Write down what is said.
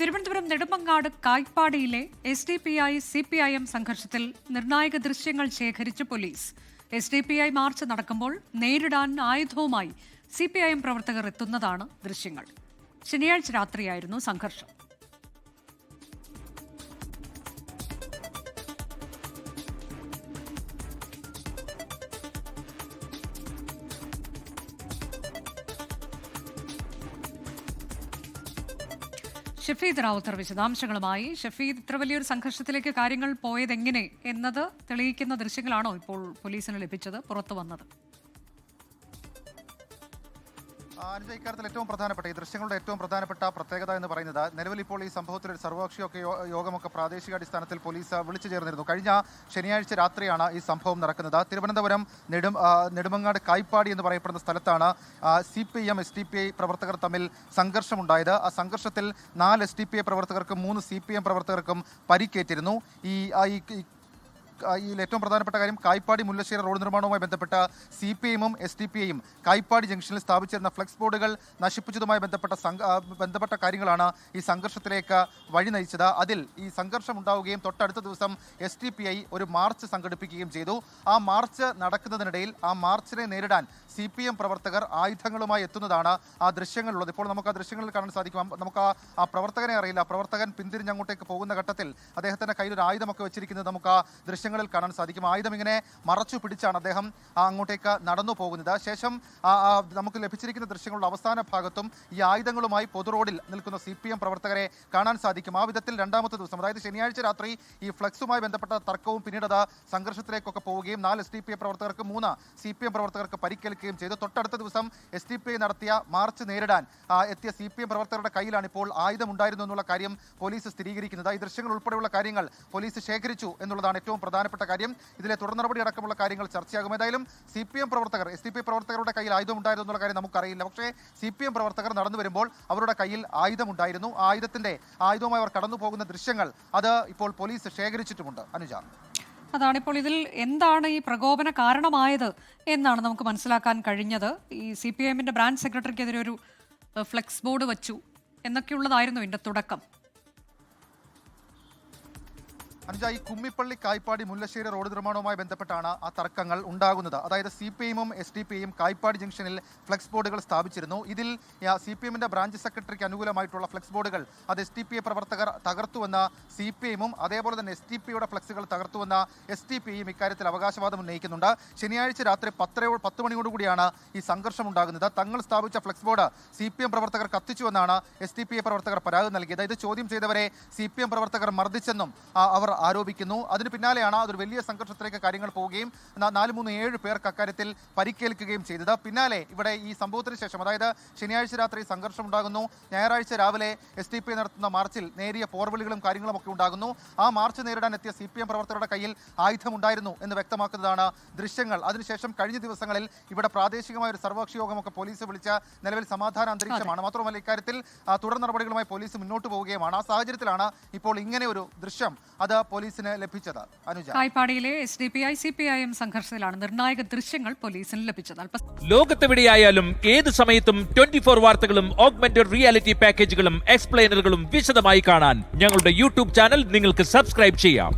Thiruvananthapuram Nedumangad കായ്പാടിയിലെ SDPI CPIM സംഘർഷത്തിൽ നിർണായക ദൃശ്യങ്ങൾ ശേഖരിച്ച് പോലീസ്. SDPI മാർച്ച് നടക്കുമ്പോൾ നേരിടാൻ ആയുധവുമായി CPIM പ്രവർത്തകർ എത്തുന്നതാണ് ദൃശ്യങ്ങൾ. ശനിയാഴ്ച രാത്രിയായിരുന്നു സംഘർഷം. ഷഫീദ് റാവുത്തർ വിശദാംശങ്ങളുമായി. ഷഫീദ്, ഇത്ര വലിയൊരു സംഘർഷത്തിലേക്ക് കാര്യങ്ങൾ പോയതെങ്ങനെ എന്നത് തെളിയിക്കുന്ന ദൃശ്യങ്ങളാണോ ഇപ്പോൾ പോലീസിന് ലഭിച്ചത്, പുറത്തു വന്നത്? ഇക്കാര്യത്തിൽ ഏറ്റവും പ്രധാനപ്പെട്ട ഈ ദൃശ്യങ്ങളുടെ ഏറ്റവും പ്രധാനപ്പെട്ട പ്രത്യേകത എന്ന് പറയുന്നത്, നിലവിൽ ഇപ്പോൾ ഈ സംഭവത്തിൽ ഒരു സർവകക്ഷിയൊക്കെ യോഗമൊക്കെ പ്രാദേശികാടിസ്ഥാനത്തിൽ പോലീസ് വിളിച്ചു ചേർന്നിരുന്നു. കഴിഞ്ഞ ശനിയാഴ്ച രാത്രിയാണ് ഈ സംഭവം നടക്കുന്നത്. തിരുവനന്തപുരം നെടുമങ്ങാട് കായ്പാടി എന്ന് പറയപ്പെടുന്ന സ്ഥലത്താണ് CPIM SDPI പ്രവർത്തകർ തമ്മിൽ സംഘർഷമുണ്ടായത്. ആ സംഘർഷത്തിൽ 4 SDPI പ്രവർത്തകർക്കും 3 CPIM പ്രവർത്തകർക്കും പരിക്കേറ്റിരുന്നു. ഈ ഏറ്റവും പ്രധാനപ്പെട്ട കാര്യം, കായ്പാടി മുല്ലശ്ശേരി റോഡ് നിർമ്മാണവുമായി ബന്ധപ്പെട്ട CPIM-ഉം SDPI-യും കായ്പാടി ജംഗ്ഷനിൽ സ്ഥാപിച്ചിരുന്ന ഫ്ലെക്സ് ബോർഡുകൾ നശിപ്പിച്ചതുമായി ബന്ധപ്പെട്ട കാര്യങ്ങളാണ് ഈ സംഘർഷത്തിലേക്ക് വഴി നയിച്ചത്. അതിൽ ഈ സംഘർഷം ഉണ്ടാവുകയും തൊട്ടടുത്ത ദിവസം SDPI ഒരു മാർച്ച് സംഘടിപ്പിക്കുകയും ചെയ്തു. ആ മാർച്ച് നടക്കുന്നതിനിടയിൽ ആ മാർച്ചിനെ നേരിടാൻ CPIM പ്രവർത്തകർ ആയുധങ്ങളുമായി എത്തുന്നതാണ് ആ ദൃശ്യങ്ങളിലുള്ളത്. ഇപ്പോൾ നമുക്ക് ആ ദൃശ്യങ്ങളിൽ കാണാൻ സാധിക്കും. നമുക്ക് ആ പ്രവർത്തകനെ അറിയില്ല. പ്രവർത്തകൻ പിന്തിരിഞ്ഞ് അങ്ങോട്ടേക്ക് പോകുന്ന ഘട്ടത്തിൽ അദ്ദേഹത്തിൻ്റെ കയ്യിൽ ഒരു ആയുധമൊക്കെ വെച്ചിരിക്കുന്നത് നമുക്ക് ആ ദൃശ്യങ്ങളിൽ കാണാൻ സാധിക്കും. ആയുധം ഇങ്ങനെ മറച്ചു പിടിച്ചാണ് അദ്ദേഹം അങ്ങോട്ടേക്ക് നടന്നു പോകുന്നത്. ശേഷം നമുക്ക് ലഭിച്ചിരിക്കുന്ന ദൃശ്യങ്ങളുടെ അവസാന ഭാഗത്തും ഈ ആയുധങ്ങളുമായി പൊതു റോഡിൽ നിൽക്കുന്ന CPIM പ്രവർത്തകരെ കാണാൻ സാധിക്കും. ആ വിധത്തിൽ രണ്ടാമത്തെ ദിവസം, അതായത് ശനിയാഴ്ച രാത്രി ഈ ഫ്ലക്സുമായി ബന്ധപ്പെട്ട തർക്കവും പിന്നീട് അത് സംഘർഷത്തിലേക്കൊക്കെ പോവുകയും 4 SDPI പ്രവർത്തകർക്ക് 3 CPIM പ്രവർത്തകർക്ക് പരിക്കേൽക്കുകയും ചെയ്തു. തൊട്ടടുത്ത ദിവസം SDPI നടത്തിയ മാർച്ച് നേരിടാൻ എത്തിയ CPIM പ്രവർത്തകരുടെ കയ്യിലാണ് ഇപ്പോൾ ആയുധമുണ്ടായിരുന്നു എന്നുള്ള കാര്യം പോലീസ് സ്ഥിരീകരിക്കുന്നത്. ഈ ദൃശ്യങ്ങൾ ഉൾപ്പെടെയുള്ള കാര്യങ്ങൾ പോലീസ് ശേഖരിച്ചു എന്നുള്ളതാണ് ഏറ്റവും പ്രധാനപ്പെട്ട കാര്യം. ഇതിലെ തുടർ നടപടി അടക്കമുള്ള കാര്യങ്ങൾ ചർച്ചയാകും. ഏതായാലും CPIM പ്രവർത്തകർ SDPI പ്രവർത്തകരുടെ കയ്യിൽ ആയുധമുണ്ടായിരുന്നു എന്നുള്ള കാര്യം നമുക്കറിയില്ല. പക്ഷേ CPIM പ്രവർത്തകർ നടന്നു വരുമ്പോൾ അവരുടെ കയ്യിൽ ആയുധമുണ്ടായിരുന്നു. ആയുധവുമായി അവർ കടന്നു പോകുന്ന ദൃശ്യങ്ങൾ അത് ഇപ്പോൾ പോലീസ് ശേഖരിച്ചിട്ടുമുണ്ട്. അനുജ, അതാണിപ്പോൾ ഇതിൽ എന്താണ് ഈ പ്രകോപന കാരണമായത് എന്നാണ് നമുക്ക് മനസ്സിലാക്കാൻ കഴിഞ്ഞത്. ഈ CPIM-ന്റെ ബ്രാഞ്ച് സെക്രട്ടറിക്കെതിരെ ഒരു ഫ്ലെക്സ് ബോർഡ് വച്ചു എന്നൊക്കെയുള്ളതായിരുന്നു ഇതിന്റെ തുടക്കം. ഈ കുമ്മിപ്പള്ളി കായ്പാടി മുല്ലശ്ശേരി റോഡ് നിർമ്മാണവുമായി ബന്ധപ്പെട്ടാണ് ആ തർക്കങ്ങൾ ഉണ്ടാകുന്നത്. അതായത് CPIM-ഉം SDPI-യും കായ്പാടി ജംഗ്ഷനിൽ ഫ്ലെക്സ് ബോർഡുകൾ സ്ഥാപിച്ചിരുന്നു. ഇതിൽ CPIM-ന്റെ ബ്രാഞ്ച് സെക്രട്ടറിക്ക് അനുകൂലമായിട്ടുള്ള ഫ്ലെക്സ് ബോർഡുകൾ അത് SDPI പ്രവർത്തകർ തകർത്തുവെന്ന CPIM-ഉം അതേപോലെ തന്നെ SDPI-യുടെ ഫ്ലെക്സുകൾ തകർത്തുവെന്ന SDPI-യും ഇക്കാര്യത്തിൽ അവകാശവാദം ഉന്നയിക്കുന്നുണ്ട്. ശനിയാഴ്ച രാത്രി 10 മണിയോടുകൂടിയാണ് ഈ സംഘർഷം ഉണ്ടാകുന്നത്. തങ്ങൾ സ്ഥാപിച്ച ഫ്ലെക്സ് ബോർഡ് CPIM പ്രവർത്തകർ കത്തിച്ചുവെന്നാണ് SDPI പ്രവർത്തകർ പരാതി നൽകിയത്. ഇത് ചോദ്യം ചെയ്തവരെ CPIM പ്രവർത്തകർ മർദ്ദിച്ചെന്നും അവർ ആരോപിക്കുന്നു. അതിന് പിന്നാലെയാണ് അതൊരു വലിയ സംഘർഷത്തിലേക്ക് കാര്യങ്ങൾ പോവുകയും 4-3-7 പേർക്ക് അക്കാര്യത്തിൽ പരിക്കേൽക്കുകയും ചെയ്തത്. പിന്നാലെ ഇവിടെ ഈ സംഭവത്തിന് ശേഷം, അതായത് ശനിയാഴ്ച രാത്രി സംഘർഷം ഉണ്ടാകുന്നു. ഞായറാഴ്ച രാവിലെ SDPI നടത്തുന്ന മാർച്ചിൽ നേരിയ പോർവിളികളും കാര്യങ്ങളും ഒക്കെ ഉണ്ടാകുന്നു. ആ മാർച്ച് നേരിടാൻ എത്തിയ CPIM പ്രവർത്തകരുടെ കയ്യിൽ ആയുധമുണ്ടായിരുന്നു എന്ന് വ്യക്തമാക്കുന്നതാണ് ദൃശ്യങ്ങൾ. അതിനുശേഷം കഴിഞ്ഞ ദിവസങ്ങളിൽ ഇവിടെ പ്രാദേശികമായ ഒരു സർവകക്ഷി യോഗമൊക്കെ പോലീസ് വിളിച്ച നിലവിൽ സമാധാന അന്തരീക്ഷമാണ്. മാത്രമല്ല ഇക്കാര്യത്തിൽ തുടർ നടപടികളുമായി പോലീസ് മുന്നോട്ട് പോവുകയാണ്. ആ സാഹചര്യത്തിലാണ് ഇപ്പോൾ ഇങ്ങനെ ഒരു ദൃശ്യം അത് പോലീസിന് ലഭിച്ചത്. അനുജ, കായ്പാടിയിലെ SDPI CPIM സംഘർഷത്തിലാണ് നിർണായക ദൃശ്യങ്ങൾ പോലീസിന് ലഭിച്ചത്. ലോകത്തെവിടെയായാലും ഏത് സമയത്തും 24 വാർത്തകളും ഓഗ്മെന്റഡ് റിയാലിറ്റി പാക്കേജുകളും എക്സ്പ്ലെയിനറുകളും വിശദമായി കാണാൻ ഞങ്ങളുടെ YouTube ചാനൽ നിങ്ങൾക്ക് സബ്സ്ക്രൈബ് ചെയ്യാം.